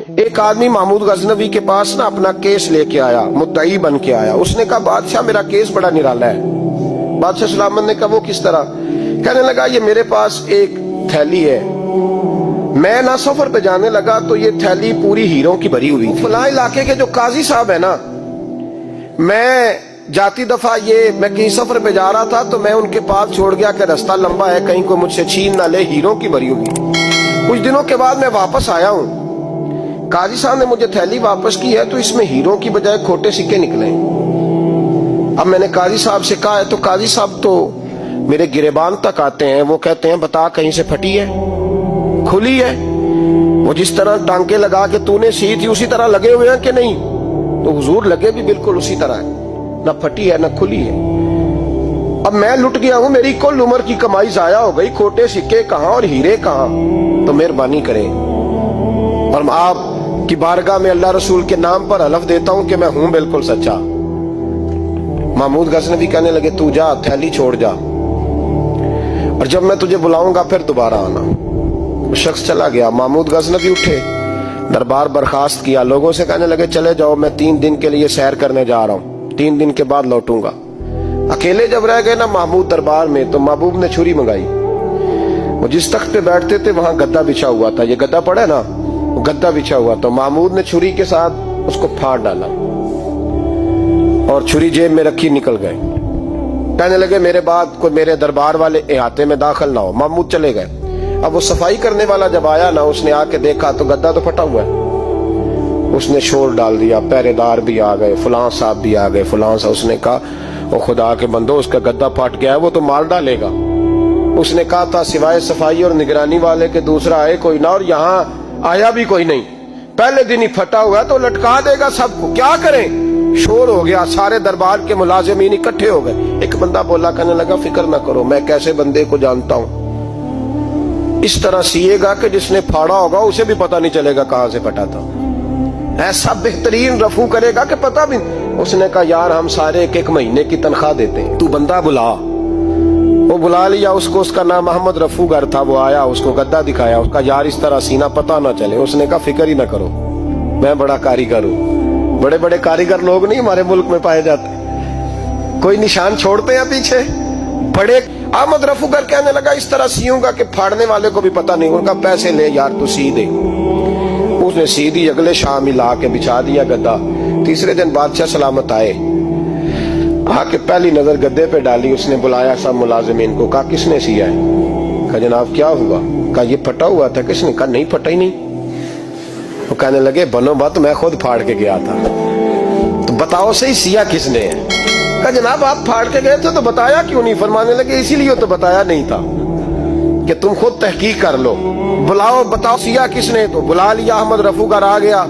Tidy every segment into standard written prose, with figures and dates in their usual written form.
ایک آدمی محمود غزنوی کے پاس نا اپنا کیس لے کے آیا، مدعی بن کے آیا. اس نے کہا بادشاہ میرا کیس بڑا نرالا ہے. بادشاہ سلامت نے کہا وہ کس طرح؟ کہنے لگا یہ میرے پاس ایک تھیلی ہے، میں نہ سفر پہ جانے لگا تو یہ تھیلی پوری ہیروں کی بھری ہوئی. فلاں علاقے کے جو قاضی صاحب ہے نا، میں جاتی دفعہ میں کہیں سفر پہ جا رہا تھا تو میں ان کے پاس چھوڑ گیا کہ رستہ لمبا ہے، کہیں کو مجھ سے چھین نہ لے، ہیروں کی بھری ہوئی. کچھ دنوں کے بعد میں واپس آیا ہوں، قاضی صاحب نے مجھے تھیلی واپس کی ہے تو اس میں ہیروں کی بجائے کھوٹے سکے نکلے. اب میں نے قاضی صاحب سے کہا ہے تو قاضی صاحب تو میرے گریبان تک آتے ہیں، وہ کہتے ہیں بتا کہیں سے پھٹی ہے، کھلی ہے؟ وہ جس طرح ٹانکے لگا کے تو نے سی تھی اسی طرح لگے ہوئے ہیں کہ نہیں؟ تو حضور لگے بھی بالکل اسی طرح ہے، نہ پھٹی ہے نہ کھلی ہے. اب میں لٹ گیا ہوں، میری کل عمر کی کمائی ضائع ہو گئی، کھوٹے سکے کہاں اور ہیرے کہاں؟ تو مہربانی کریں. اور آپ کی بارگاہ میں اللہ رسول کے نام پر حلف دیتا ہوں کہ میں ہوں بالکل سچا. محمود غزنوی کہنے لگے تو جا، تھیلی چھوڑ جا، اور جب میں تجھے بلاؤں گا پھر دوبارہ آنا. وہ شخص چلا گیا. محمود غزنوی اٹھے، دربار برخاست کیا، لوگوں سے کہنے لگے چلے جاؤ، میں 3 دن کے لیے سیر کرنے جا رہا ہوں، 3 دن کے بعد لوٹوں گا. اکیلے جب رہ گئے نا محمود دربار میں تو محبوب نے چھری منگائی. وہ جس تخت پہ بیٹھتے تھے وہاں گدا بچھا ہوا تھا، یہ گدا پڑا ہے نا، وہ گدا بچھا ہوا تھا. محمود نے چھری کے ساتھ اس کو پھاڑ ڈالا اور چھری جیب میں رکھی نکل گئے. کہنے لگے میرے بعد کوئی میرے دربار والے احاطے میں داخل نہ ہو. محمود چلے گئے. اب وہ صفائی کرنے والا جب آیا نا، اس نے آ کے دیکھا تو گدا تو پھٹا ہوا ہے. اس نے شور ڈال دیا، پہرے دار بھی آ گئے، فلاں صاحب بھی آ گئے، فلاں صاحب. اس نے کہا وہ خدا کے بندو، اس کا گدا پھٹ گیا ہے، وہ تو مار ڈالے گا. اس نے کہا تھا سوائے صفائی اور نگرانی والے کے دوسرا آئے کوئی نہ، اور یہاں آیا بھی کوئی نہیں. پہلے دن ہی پھٹا ہوا ہے تو لٹکا دے گا سب کو، کیا کریں؟ شور ہو گیا، سارے دربار کے ملازمین اکٹھے ہو گئے. ایک بندہ بولا، کہنے لگا فکر نہ کرو، میں کیسے بندے کو جانتا ہوں، اس طرح سیے گا کہ جس نے پھاڑا ہوگا اسے بھی پتہ نہیں چلے گا کہاں سے پھٹا تھا. ایسا بہترین رفو کرے گا کہ پتہ بھی. اس نے کہا یار ہم سارے 1 مہینے کی تنخواہ دیتے ہیں، تو بندہ بلا. وہ بلا لیا اس کو، اس کا نام محمد رفو گر تھا. وہ آیا، اس کو گدا دکھایا، اس کا یار اس طرح سینہ پتہ نہ چلے. اس نے کہا فکر ہی نہ کرو، میں بڑا کاریگر ہوں. بڑے بڑے کاریگر لوگ نہیں ہمارے ملک میں پائے جاتے، کوئی نشان چھوڑتے ہیں پیچھے بڑے. احمد رفو گر کہنے لگا اس طرح سیوں گا کہ پھاڑنے والے کو بھی پتہ نہیں. ان کا پیسے لے یار تو سی دے. اس نے سی دی، اگلے شام ہی لا کے بچھا دیا گدا. تیسرے دن بادشاہ سلامت آئے، آ کے پہلی نظر گدے پہ ڈالی. اس نے بلایا سب ملازمین کو، کہا کس نے سیا ہے؟ کہا جناب کیا ہوا؟ کہا یہ پھٹا ہوا تھا. کس نے؟ کہا نہیں پھٹا ہی نہیں. وہ کہنے لگے بنو بات، میں خود پھاڑ کے گیا تھا، تو بتاؤ صحیح سیا کس نے ہے؟ کہا جناب آپ پھاڑ کے گئے تھے تو بتایا کیوں نہیں؟ فرمانے لگے اسی لیے تو بتایا نہیں تھا کہ تم خود تحقیق کر لو، بلاؤ بتاؤ سیا کس نے. تو بلا لیا، احمد رفو گر آ گیا.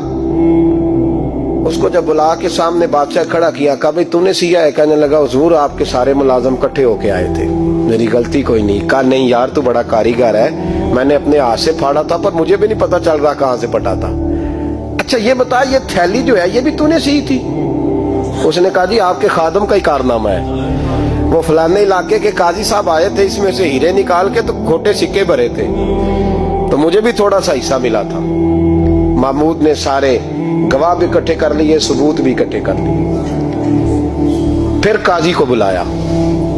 اس کو جب بلا کے سامنے بادشاہ کھڑا کیا، کہا بھئی تو نے سیا ہے؟ کہنے لگا حضور آپ کے سارے ملازم کٹھے ہو کے آئے تھے، میری غلطی کوئی نہیں. کہا نہیں یار تو بڑا کاریگر ہے، میں نے اپنے ہاتھ سے پھاڑا تھا پر مجھے بھی نہیں پتا چل رہا کہاں سے پھٹا تھا. اچھا یہ بتا یہ تھیلی جو ہے یہ بھی تو نے سی تھی؟ اس نے کہا جی آپ کے خادم کا ہی کارنامہ ہے، وہ فلانے علاقے کے قاضی صاحب آئے تھے، اس میں سے ہیرے نکال کے تو کھوٹے سکے بھرے تھے، تو مجھے بھی تھوڑا سا حصہ ملا تھا. محمود نے سارے گواہ بھی اکٹھے کر لیے، ثبوت بھی اکٹھے کر لیے. پھر قاضی کو بلایا،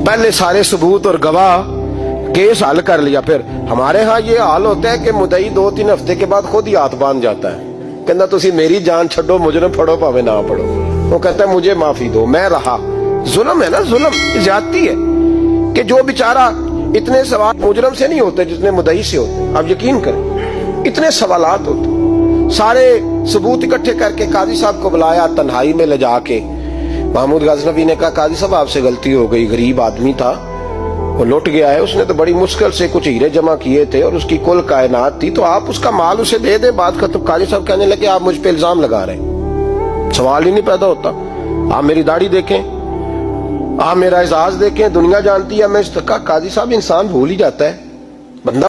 پہلے سارے ثبوت اور گواہ کیس حل کر لیا. پھر ہمارے ہاں یہ حال ہوتا ہے کہ مدعی 2-3 ہفتے کے بعد خود ہی ہاتھ باندھ جاتا ہے، کہنا تسی میری جان چھڈو، مجرم پھڑو پاوے نہ پڑھو. وہ کہتا ہے مجھے معافی دو، میں رہا. ظلم ہے نا، ظلم زیادتی ہے کہ جو بیچارہ اتنے سوال مجرم سے نہیں ہوتے جتنے مدعی سے ہوتے. آپ یقین کریں اتنے سوالات ہوتے. سارے ثبوت اکٹھے کر کے قاضی صاحب کو بلایا، تنہائی میں لے جا کے. محمود غزنوی نے کہا قاضی صاحب آپ سے غلطی ہو گئی، غریب آدمی تھا، وہ لٹ گیا ہے، اس نے تو بڑی مشکل سے کچھ ہیرے جمع کیے تھے اور اس کی کل کائنات تھی، تو آپ اس کا مال اسے دے دیں، بات ختم. قاضی صاحب کہنے لگے آپ مجھ پہ الزام لگا رہے ہیں، سوال ہی نہیں پیدا ہوتا. آپ میری داڑھی دیکھیں، آپ میرا اعزاز دیکھیں، دنیا جانتی ہے میں اس کا. قاضی صاحب انسان بھول ہی جاتا ہے، بندہ